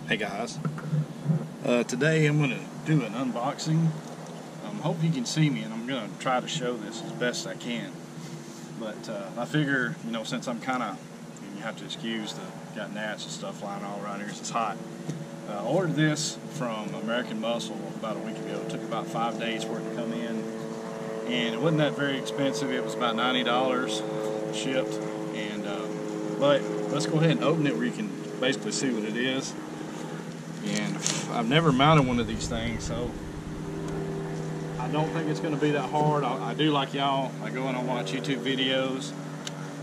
Hey guys, today I'm going to do an unboxing. Hope you can see me, and I'm going to try to show this as best I can. But I figure, since I'm kind of, you have to excuse got gnats and stuff flying all around here, it's hot. I ordered this from American Muscle about a week ago. It took about 5 days for it to come in, and it wasn't that very expensive. It was about $90 shipped. And but let's go ahead and open it where you can basically see what it is. And I've never mounted one of these things, so I don't think it's going to be that hard. I do like y'all. I go in and watch YouTube videos,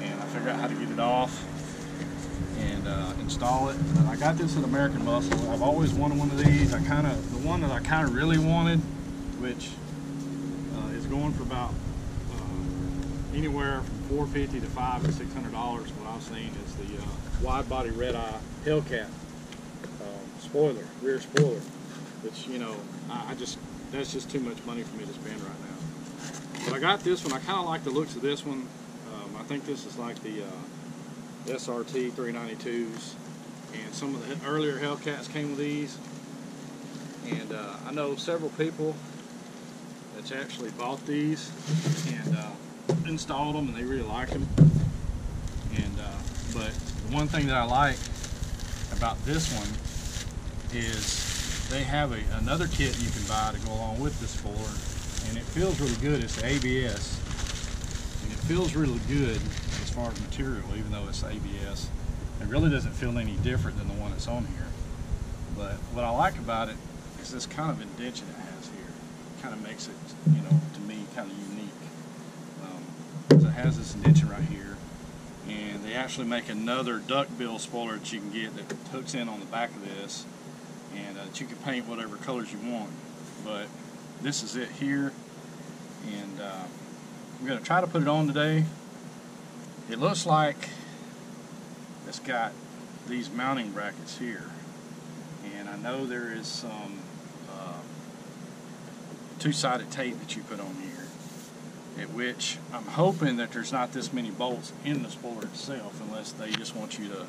and I figure out how to get it off and install it. But I got this at American Muscle. I've always wanted one of these. The one that I kind of really wanted, which is going for about anywhere from $450 to $500 to $600. What I've seen is the wide body red eye Hellcat spoiler, rear spoiler, which that's just too much money for me to spend right now. But I got this one. I kind of like the looks of this one. I think this is like the SRT 392s, and some of the earlier Hellcats came with these. And I know several people that's actually bought these and installed them, and they really like them. And but the one thing that I like about this one is they have another kit you can buy to go along with this spoiler, and it feels really good. It's the ABS, and it feels really good as far as material, even though it's ABS. It really doesn't feel any different than the one that's on here. But what I like about it is this kind of indentation it has here. It kind of makes it, to me, kind of unique. So it has this indentation right here, and they actually make another duckbill spoiler that you can get that hooks in on the back of this, and that you can paint whatever colors you want. But this is it here, and I'm going to try to put it on today. It looks like it's got these mounting brackets here, and I know there is some two-sided tape that you put on here, at which I'm hoping that there's not this many bolts in the spoiler itself, unless they just want you to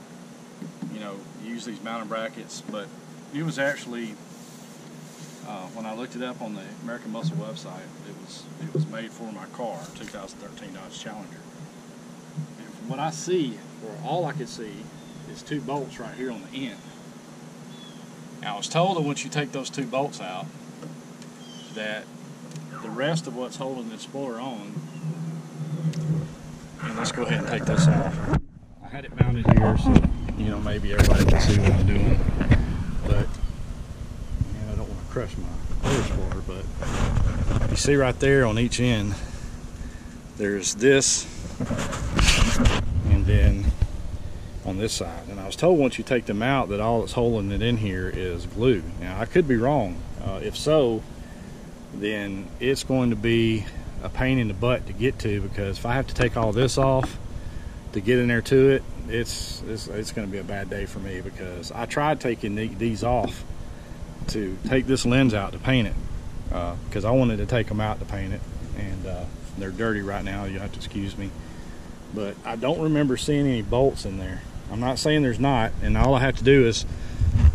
use these mounting brackets. But it was actually, when I looked it up on the American Muscle website, it was made for my car, 2013 Dodge Challenger. And from what I see, or all I could see, is 2 bolts right here on the end. Now I was told that once you take those 2 bolts out, that the rest of what's holding this spoiler on, and let's go ahead and take this off. I had it mounted here so maybe everybody can see what I'm doing. But I don't want to crush my other spoiler, but you see right there on each end, there's this, and then on this side. And I was told once you take them out that all that's holding it in here is glue. Now I could be wrong. If so, then it's going to be a pain in the butt to get to, because if I have to take all this off to get in there to it, it's going to be a bad day for me, because I tried taking these off to take this lens out to paint it, because I wanted to take them out to paint it, and they're dirty right now. You'll have to excuse me, but I don't remember seeing any bolts in there. I'm not saying there's not, and all I have to do is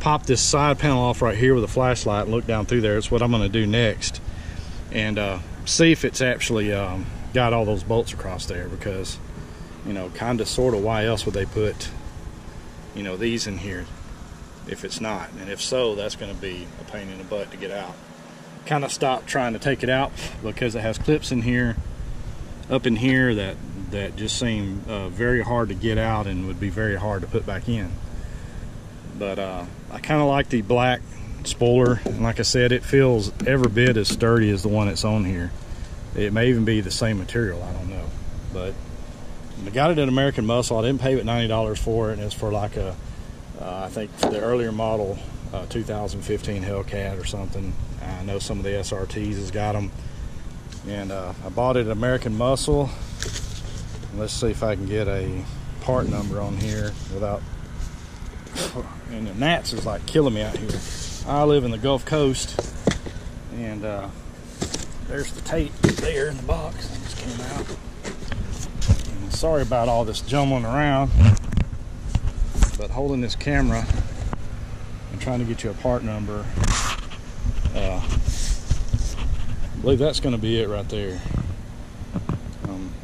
pop this side panel off right here with a flashlight and look down through there. It's what I'm going to do next, and see if it's actually got all those bolts across there, because kind of sort of why else would they put these in here if it's not? And if so, that's going to be a pain in the butt to get out. Kind of stopped trying to take it out because it has clips in here, up in here, that just seem very hard to get out and would be very hard to put back in. But I kind of like the black spoiler, and like I said, it feels every bit as sturdy as the one that's on here. It may even be the same material, I don't know. But I got it at American Muscle. I didn't pay but $90 for it, and it's for like I think the earlier model 2015 Hellcat or something. I know some of the SRTs has got them, and I bought it at American Muscle. Let's see if I can get a part number on here without, and the gnats is like killing me out here. I live in the Gulf Coast, and there's the tape there in the box. It just came out. And sorry about all this jumbling around, but holding this camera trying to get you a part number. I believe that's going to be it right there.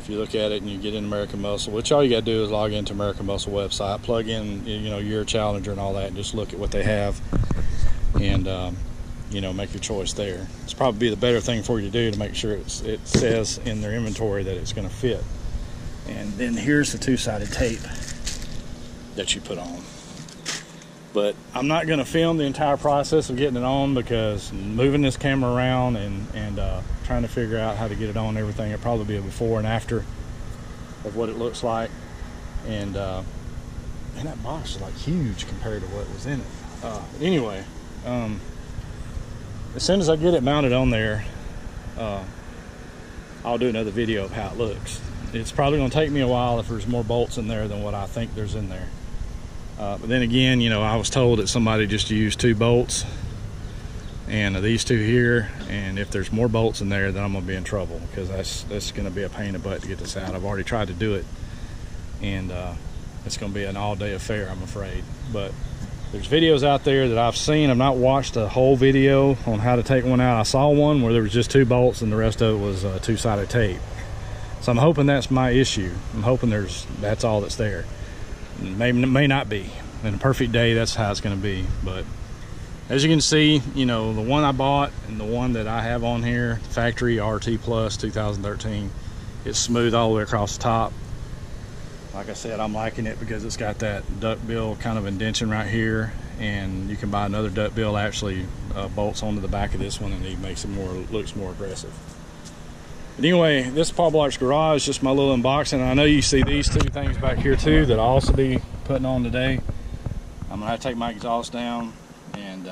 If you look at it and you get in American Muscle, which all you got to do is log into American Muscle website, plug in, you know, your Challenger and all that, and just look at what they have, and you know, make your choice there. It's probably the better thing for you to do to make sure it says in their inventory that it's going to fit. And then here's the two-sided tape that you put on. But I'm not going to film the entire process of getting it on, because moving this camera around and trying to figure out how to get it on and everything, it'll probably be a before and after of what it looks like. And that box is like huge compared to what was in it. Anyway, as soon as I get it mounted on there, I'll do another video of how it looks. It's probably going to take me a while if there's more bolts in there than what I think there's in there. But then again, you know, I was told that somebody just used 2 bolts and these 2 here, and if there's more bolts in there, then I'm going to be in trouble, because that's going to be a pain in the butt to get this out. I've already tried to do it, and it's going to be an all-day affair, I'm afraid. But there's videos out there that I've seen. I've not watched a whole video on how to take one out. I saw one where there was just 2 bolts and the rest of it was two-sided tape. So I'm hoping that's my issue. I'm hoping that's all that's there. May not be. In a perfect day, that's how it's going to be. But as you can see, you know, the one I bought and the one that I have on here, factory RT Plus 2013, it's smooth all the way across the top. Like I said, I'm liking it because it's got that duckbill kind of indention right here, and you can buy another duckbill actually bolts onto the back of this one, and it makes it looks more aggressive. But anyway, this is Paul Blart's Garage, just my little unboxing. I know you see these 2 things back here too that I'll also be putting on today. I'm gonna have to take my exhaust down and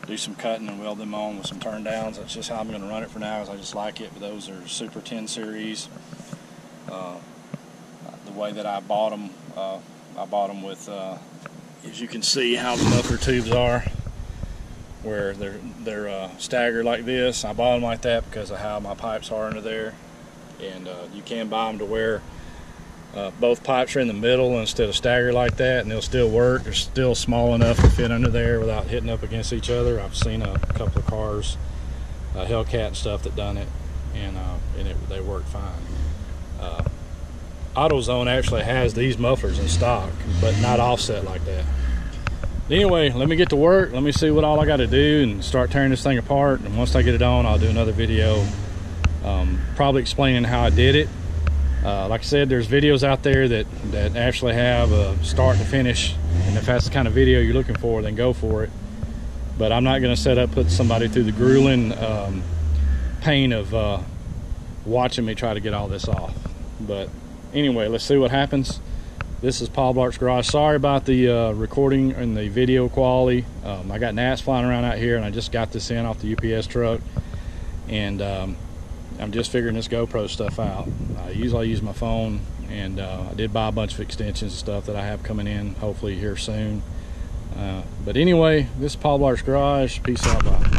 do some cutting and weld them on with some turn downs. That's just how I'm gonna run it for now, because I just like it. But those are Super 10 series. The way that I bought them with, as you can see how the muffler tubes are, where they're staggered like this. I bought them like that because of how my pipes are under there, and you can buy them to where both pipes are in the middle instead of staggered like that, and they'll still work. They're still small enough to fit under there without hitting up against each other. I've seen a couple of cars, Hellcat and stuff, that done it, and they work fine. AutoZone actually has these mufflers in stock, but not offset like that. Anyway, let me get to work. Let me see what all I got to do and start tearing this thing apart. And once I get it on, I'll do another video probably explaining how I did it. Like I said, there's videos out there that actually have a start to finish, and if that's the kind of video you're looking for, then go for it. But I'm not going to put somebody through the grueling pain of watching me try to get all this off. But anyway, let's see what happens. This is Paul Blart's Garage. Sorry about the recording and the video quality. I got gnats flying around out here, and I just got this in off the UPS truck, and I'm just figuring this GoPro stuff out. Usually I use my phone, and I did buy a bunch of extensions and stuff that I have coming in hopefully here soon. But anyway, this is Paul Blart's Garage. Peace out, bye.